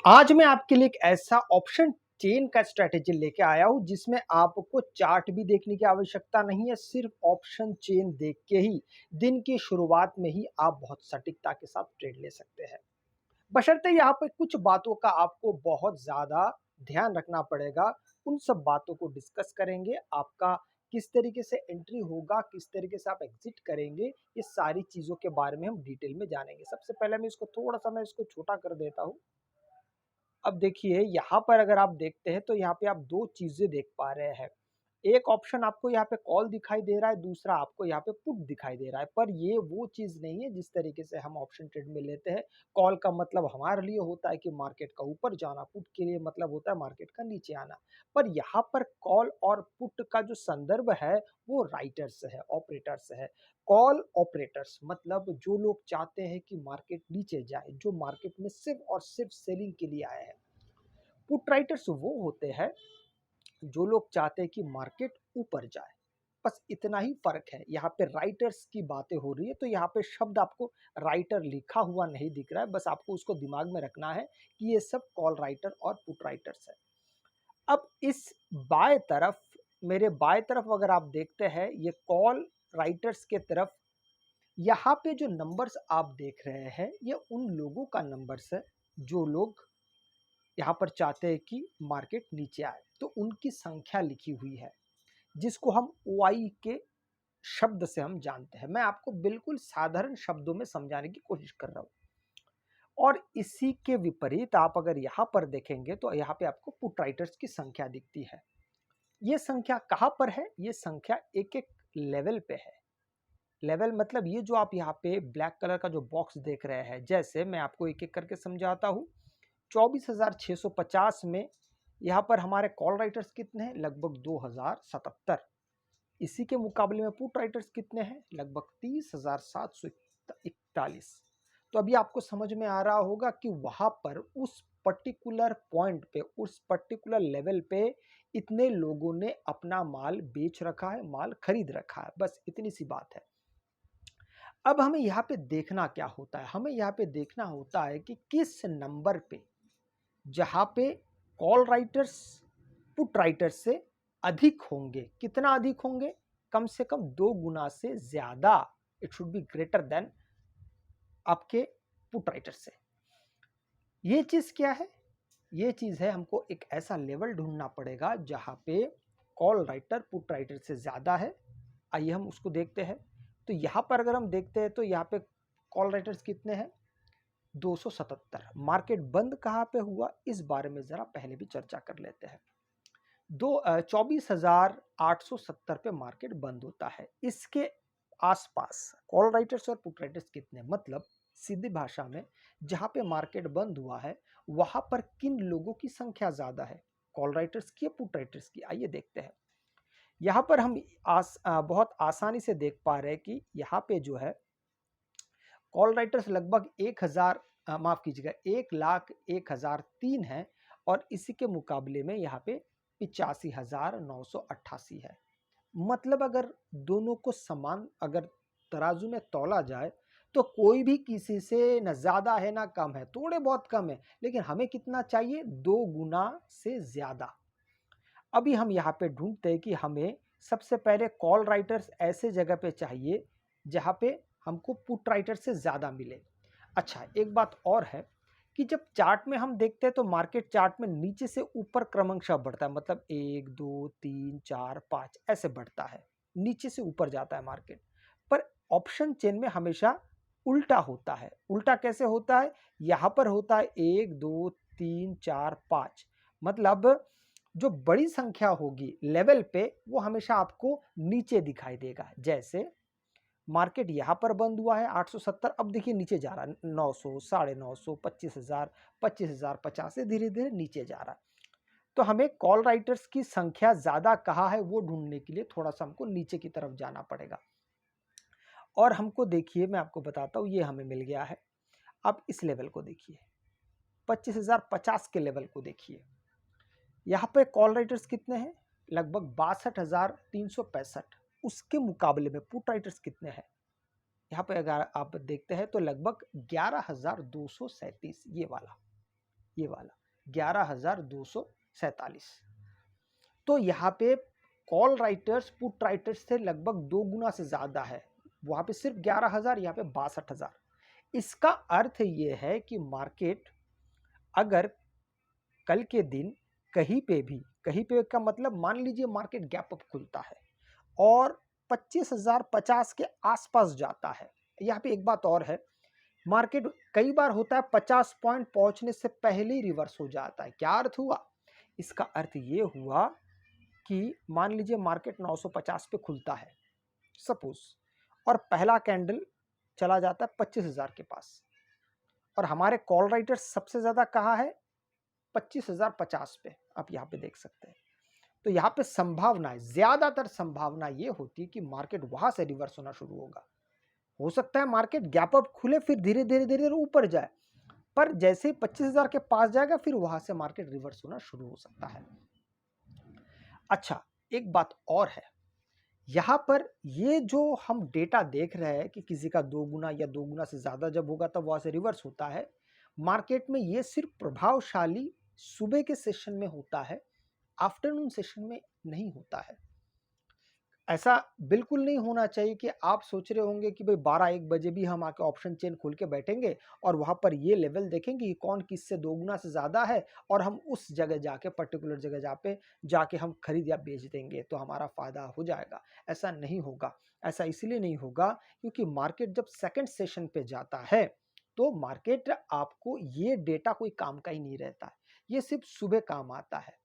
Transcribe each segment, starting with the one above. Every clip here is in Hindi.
आज मैं आपके लिए एक ऐसा ऑप्शन चेन का स्ट्रैटेजी लेके आया हूं जिसमें आपको चार्ट भी देखने की आवश्यकता नहीं है। सिर्फ ऑप्शन चेन देख के ही दिन की शुरुआत में ही आप बहुत सटीकता के साथ ट्रेड ले सकते हैं। बशर्ते यहाँ पे कुछ बातों का आपको बहुत ज्यादा ध्यान रखना पड़ेगा। उन सब बातों को डिस्कस करेंगे। आपका किस तरीके से एंट्री होगा, किस तरीके से आप एग्जिट करेंगे, ये सारी चीजों के बारे में हम डिटेल में जानेंगे। सबसे पहले मैं इसको थोड़ा सा इसको छोटा कर देता हूँ। अब देखिए यहाँ पर अगर आप देखते हैं तो यहाँ पे आप दो चीजें देख पा रहे हैं। एक ऑप्शन आपको यहाँ पे कॉल दिखाई दे रहा है, दूसरा आपको यहाँ पे पुट दिखाई दे रहा है। पर ये वो चीज नहीं है जिस तरीके से हम ऑप्शन ट्रेड में लेते हैं। कॉल का मतलब हमारे लिए होता है कि मार्केट का ऊपर जाना, पुट के लिए मतलब होता है मार्केट का नीचे आना। पर यहाँ पर कॉल और पुट का जो संदर्भ है वो राइटर्स है, ऑपरेटर्स है। कॉल ऑपरेटर्स मतलब जो लोग चाहते हैं कि मार्केट नीचे जाए, जो मार्केट में सिर्फ और सिर्फ सेलिंग के लिए आए हैं। पुट राइटर्स वो होते हैं जो लोग चाहते हैं कि मार्केट ऊपर जाए। बस इतना ही फर्क है। यहाँ पे राइटर्स की बातें हो रही है तो यहाँ पे शब्द आपको राइटर लिखा हुआ नहीं दिख रहा है। बस आपको उसको दिमाग में रखना है कि ये सब कॉल राइटर और पुट राइटर्स है। अब इस बाएं तरफ, मेरे बाएं तरफ अगर आप देखते हैं ये कॉल राइटर्स के तरफ, यहाँ पे जो नंबर्स आप देख रहे हैं ये उन लोगों का नंबर्स है जो लोग यहाँ पर चाहते हैं कि मार्केट नीचे आए। तो उनकी संख्या लिखी हुई है जिसको हम ओआई के शब्द से हम जानते हैं। मैं आपको बिल्कुल साधारण शब्दों में समझाने की कोशिश कर रहा हूं। और इसी के विपरीत आप अगर यहां पर देखेंगे तो यहां पे आपको पुट राइटर्स की संख्या दिखती है। ये संख्या कहां पर है? ये संख्या एक एक लेवल पे है। लेवल मतलब ये जो आप यहाँ पे ब्लैक कलर का जो बॉक्स देख रहे हैं, जैसे मैं आपको एक एक करके समझाता हूँ। 24,650 में यहाँ पर हमारे कॉल राइटर्स कितने हैं? लगभग 2077। इसी के मुकाबले में पुट राइटर्स कितने हैं? लगभग 30,741। तो अभी आपको समझ में आ रहा होगा कि वहां पर उस पर्टिकुलर पॉइंट पे, उस पर्टिकुलर लेवल पे इतने लोगों ने अपना माल बेच रखा है, माल खरीद रखा है। बस इतनी सी बात है। अब हमें यहाँ पे देखना क्या होता है? हमें यहाँ पे देखना होता है कि किस नंबर पे, जहां पे कॉल राइटर्स पुट राइटर्स से अधिक होंगे। कितना अधिक होंगे? कम से कम 2 गुना से ज्यादा। It should be greater than आपके पुट राइटर से। ये चीज क्या है? ये चीज है हमको एक ऐसा लेवल ढूंढना पड़ेगा जहां पे कॉल राइटर पुट राइटर से ज्यादा है। आइए हम उसको देखते हैं। तो यहां पर अगर हम देखते हैं तो यहाँ पे कॉल राइटर्स कितने हैं? 277। मार्केट बंद कहां पे हुआ इस बारे में जरा पहले भी चर्चा कर लेते हैं। 24,870 पे मार्केट बंद होता है। इसके आसपास कॉल राइटर्स और पुट राइटर्स कितने? मतलब सीधी भाषा में जहां पे मार्केट बंद हुआ है वहां पर किन लोगों की संख्या ज्यादा है? कॉल राइटर्स की या पुट राइटर्स की? आइए देखते हैं। यहां पर हम बहुत आसानी से देख पा रहे हैं कि यहाँ पे जो है कॉल राइटर्स लगभग 1000, माफ कीजिएगा, 1,01,003 है। और इसी के मुकाबले में यहाँ पे 85,988 है। मतलब अगर दोनों को समान अगर तराजू में तौला जाए तो कोई भी किसी से न ज्यादा है ना कम है, थोड़े बहुत कम है। लेकिन हमें कितना चाहिए? 2 गुना से ज्यादा। अभी हम यहाँ पे ढूंढते हैं कि हमें सबसे पहले कॉल राइटर्स ऐसे जगह पे चाहिए जहाँ पे हमको पुट राइटर से ज़्यादा मिले। अच्छा, एक बात और है कि जब चार्ट में हम देखते हैं तो मार्केट चार्ट में नीचे से ऊपर क्रमशः बढ़ता है। मतलब 1 2 3 4 5 ऐसे बढ़ता है, नीचे से ऊपर जाता है मार्केट। पर ऑप्शन चेन में हमेशा उल्टा होता है। उल्टा कैसे होता है? यहाँ पर होता है 1 2 3 4 5। मतलब जो बड़ी संख्या होगी लेवल पे वो हमेशा आपको नीचे दिखाई देगा। जैसे मार्केट यहां पर बंद हुआ है 870, अब देखिए नीचे जा रहा है 900, 950, 25,000, 25,000 50 से धीरे धीरे नीचे जा रहा है। तो हमें कॉल राइटर्स की संख्या ज्यादा कहाँ है वो ढूंढने के लिए थोड़ा सा हमको नीचे की तरफ जाना पड़ेगा। और हमको देखिए, मैं आपको बताता हूं, ये हमें मिल गया है। अब इस लेवल को देखिए, 25,050 के लेवल को देखिए। यहाँ पे कॉल राइटर्स कितने हैं? लगभग 62,365। उसके मुकाबले में पुट राइटर्स कितने हैं? यहाँ पे अगर आप देखते हैं तो लगभग 11,237, ये वाला। ये वाला 11,247। तो यहाँ पे कॉल राइटर्स पुट राइटर्स से लगभग 2 गुना से ज़्यादा है। वहाँ पे सिर्फ 11,000, यहाँ पे 62,000। इसका अर्थ ये है कि मार्केट अगर कल के दिन कहीं पे का मतलब मान लीजिए मार्केट गैप अप खुलता है और 25,050 के आसपास जाता है। यहाँ पे एक बात और है, मार्केट कई बार होता है 50 पॉइंट पहुंचने से पहले ही रिवर्स हो जाता है। क्या अर्थ हुआ? इसका अर्थ ये हुआ कि मान लीजिए मार्केट 950 पे खुलता है सपोज, और पहला कैंडल चला जाता है 25,000 के पास, और हमारे कॉल राइटर्स सबसे ज्यादा कहाँ है? 25,050 पे। आप यहाँ पे देख सकते हैं। तो यहाँ पे संभावना है, ज्यादातर संभावना ये होती है कि मार्केट वहां से रिवर्स होना शुरू होगा। हो सकता है मार्केट गैप अप खुले फिर धीरे धीरे धीरे ऊपर जाए, पर जैसे ही 25,000 के पास जाएगा फिर वहां से मार्केट रिवर्स होना शुरू हो सकता है। अच्छा, एक बात और है, यहाँ पर ये जो हम डेटा देख रहे हैं कि किसी का 2 गुना या 2 गुना से ज्यादा जब होगा तब वहां से रिवर्स होता है, मार्केट में ये सिर्फ प्रभावशाली सुबह के सेशन में होता है, आफ्टरनून सेशन में नहीं होता है। ऐसा बिल्कुल नहीं होना चाहिए कि आप सोच रहे होंगे कि भाई 12-1 बजे भी हम आके ऑप्शन चेन खोल के बैठेंगे और वहां पर ये लेवल देखेंगे कि कौन किससे 2 गुना से ज्यादा है और हम उस जगह जाके पर्टिकुलर जगह जाके हम खरीद या बेच देंगे तो हमारा फायदा हो जाएगा। ऐसा नहीं होगा। ऐसा इसलिए नहीं होगा क्योंकि मार्केट जब सेकंड सेशन पे जाता है तो मार्केट आपको ये डेटा कोई काम का ही नहीं रहता है, ये सिर्फ सुबह काम आता है।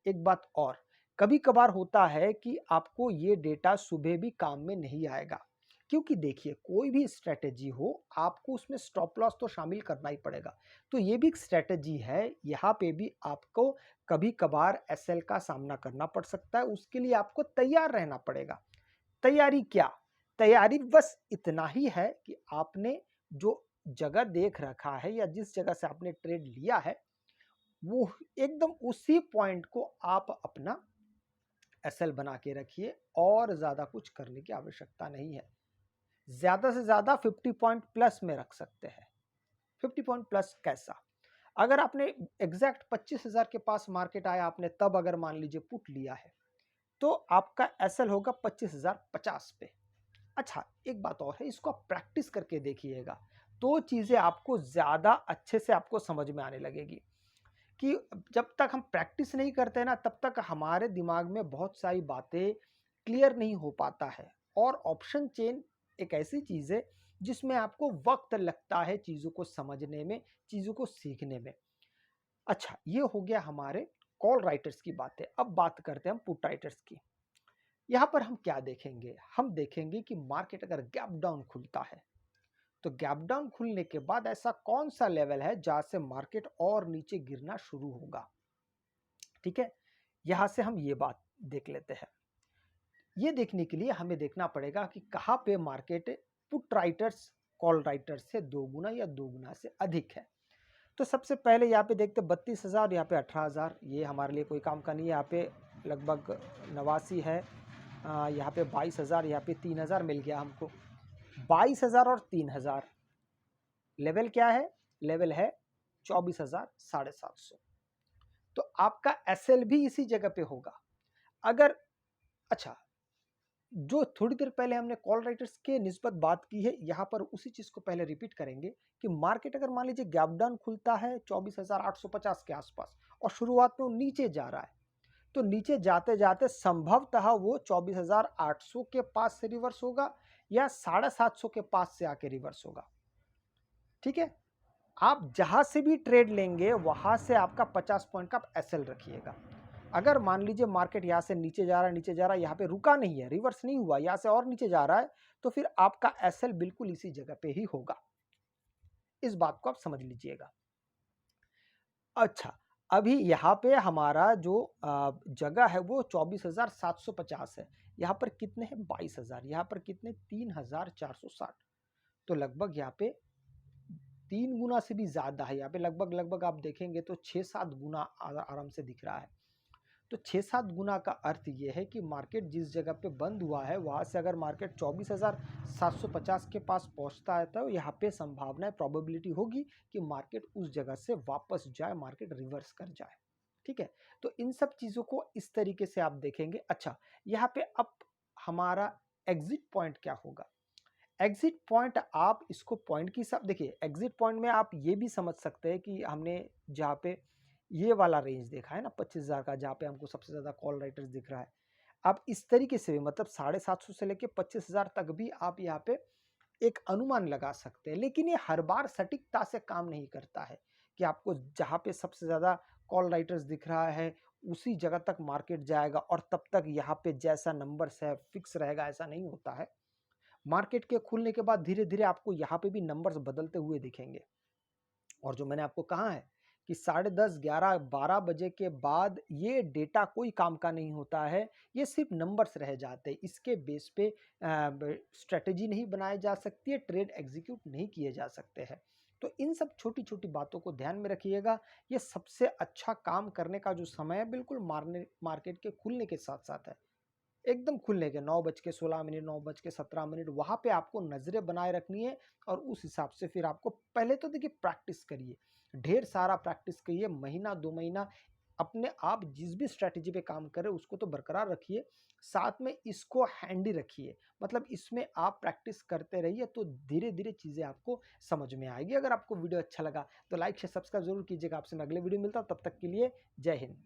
एक बात और, कभी कभार होता है कि आपको ये डेटा सुबह भी काम में नहीं आएगा, क्योंकि देखिए कोई भी स्ट्रेटेजी हो आपको उसमें स्टॉप लॉस तो शामिल करना ही पड़ेगा। तो ये भी एक स्ट्रेटेजी है, यहाँ पे भी आपको कभी कभार एसएल का सामना करना पड़ सकता है, उसके लिए आपको तैयार रहना पड़ेगा। तैयारी क्या? तैयारी बस इतना ही है कि आपने जो जगह देख रखा है या जिस जगह से आपने ट्रेड लिया है वो एकदम उसी पॉइंट को आप अपना एसएल बना के रखिए और ज्यादा कुछ करने की आवश्यकता नहीं है। ज्यादा से ज्यादा 50 पॉइंट प्लस में रख सकते हैं। 50 पॉइंट प्लस कैसा? अगर आपने एग्जैक्ट 25,000 के पास मार्केट आया, आपने तब अगर मान लीजिए पुट लिया है तो आपका एसएल होगा 25,050 पे। अच्छा, एक बात और है, इसको आप प्रैक्टिस करके देखिएगा तो चीजें आपको ज्यादा अच्छे से आपको समझ में आने लगेगी कि जब तक हम प्रैक्टिस नहीं करते ना तब तक हमारे दिमाग में बहुत सारी बातें क्लियर नहीं हो पाता है। और ऑप्शन चेन एक ऐसी चीज है जिसमें आपको वक्त लगता है चीजों को समझने में, चीजों को सीखने में। अच्छा, ये हो गया हमारे कॉल राइटर्स की बातें। अब बात करते हैं हम पुट राइटर्स की। यहां पर हम क्या देखेंगे? हम देखेंगे कि मार्केट अगर गैप डाउन खुलता है तो गैप डाउन खुलने के बाद ऐसा कौन सा लेवल है जहां से मार्केट और नीचे गिरना शुरू होगा। ठीक है, यहां से हम ये बात देख लेते हैं। ये देखने के लिए हमें देखना पड़ेगा कि कहां पे market put writers call writers से 2 गुना या 2 गुना से अधिक है। तो सबसे पहले यहाँ पे देखते 32,000, यहाँ पे 18,000, ये हमारे लिए कोई काम का नहीं है। यहाँ पे लगभग 89 है, यहाँ पे 22,000, यहाँ पे 3,000 मिल गया हमको। 22,000 और 3,000 लेवल क्या है? लेवल है 24,750। तो आपका एसएल भी इसी जगह पे होगा। अगर अच्छा, जो थोड़ी देर पहले हमने कॉल राइटर्स के निस्बत बात की है, यहां पर उसी चीज को पहले रिपीट करेंगे कि मार्केट अगर मान लीजिए गैप डाउन खुलता है 24,850 के आसपास और शुरुआत में वो नीचे जा रहा है, तो नीचे जाते जाते संभवतः वो 24,800 के पास से रिवर्स होगा या 750 के पास से आके रिवर्स होगा। ठीक है, आप जहां से भी ट्रेड लेंगे वहां से आपका 50 पॉइंट का एसएल रखिएगा। अगर मान लीजिए मार्केट यहां से नीचे जा रहा है, नीचे जा रहा है, यहां पे रुका नहीं है, रिवर्स नहीं हुआ, यहां से और नीचे जा रहा है, तो फिर आपका एसएल बिल्कुल इसी जगह पे ही होगा। इस बात को आप समझ लीजिएगा। अच्छा, अभी यहाँ पे हमारा जो जगह है वो 24,750 है। यहाँ पर कितने हैं? 22,000। यहाँ पर कितने? 3,460। तो लगभग यहाँ पे 3 गुना से भी ज्यादा है। यहाँ पे लगभग लगभग आप देखेंगे तो 6-7 गुना आराम से दिख रहा है। तो 6-7 गुना का अर्थ ये है कि मार्केट जिस जगह पे बंद हुआ है वहाँ से अगर मार्केट 24,750 के पास पहुँचता है तो यहाँ पे संभावना है, प्रोबेबिलिटी होगी कि मार्केट उस जगह से वापस जाए, मार्केट रिवर्स कर जाए। ठीक है? तो इन सब चीज़ों को इस तरीके से आप देखेंगे। अच्छा, यहाँ पे अब हमारा एग्ज़िट पॉइंट क्या होगा? एग्ज़िट पॉइंट आप इसको पॉइंट के हिसाब देखिए, एग्ज़िट पॉइंट में आप ये भी समझ सकते हैं कि हमने जहाँ पे ये वाला रेंज देखा है ना 25,000 का, जहाँ पे हमको सबसे ज़्यादा कॉल राइटर्स दिख रहा है। आप इस तरीके से भी मतलब 750 से लेके 25,000 तक भी आप यहाँ पे एक अनुमान लगा सकते हैं, लेकिन ये हर बार सटीकता से काम नहीं करता है कि आपको जहाँ पे सबसे ज़्यादा कॉल राइटर्स दिख रहा है, उसी जगह तक मार्केट जाएगा और तब तक यहाँ पे जैसा नंबर्स है फिक्स रहेगा, ऐसा नहीं होता है। मार्केट के खुलने के बाद धीरे-धीरे आपको यहाँ पे भी नंबर्स बदलते हुए दिखेंगे। और जो मैंने आपको कहा है कि 10:30, 11, 12 बजे के बाद ये डेटा कोई काम का नहीं होता है, ये सिर्फ नंबर्स रह जाते हैं। इसके बेस पे स्ट्रैटेजी नहीं बनाई जा सकती है, ट्रेड एग्जीक्यूट नहीं किए जा सकते हैं। तो इन सब छोटी-छोटी बातों को ध्यान में रखिएगा। ये सबसे अच्छा काम करने का जो समय है बिल्कुल मार्केट के खुलने के साथ-साथ है। एकदम खुलने के 9:16, 9:17 वहाँ पे आपको नज़रें बनाए रखनी है और उस हिसाब से फिर आपको पहले तो देखिए प्रैक्टिस करिए, ढेर सारा प्रैक्टिस करिए, महीना 2 महीना अपने आप जिस भी स्ट्रैटेजी पे काम कर रहे हैं उसको तो बरकरार रखिए, साथ में इसको हैंडी रखिए। मतलब इसमें आप प्रैक्टिस करते रहिए तो धीरे-धीरे चीज़ें आपको समझ में आएगी। अगर आपको वीडियो अच्छा लगा तो लाइक, शेयर, सब्सक्राइब ज़रूर कीजिएगा। आपसे मैं अगले वीडियो में मिलता हूँ, तब तक के लिए जय हिंद।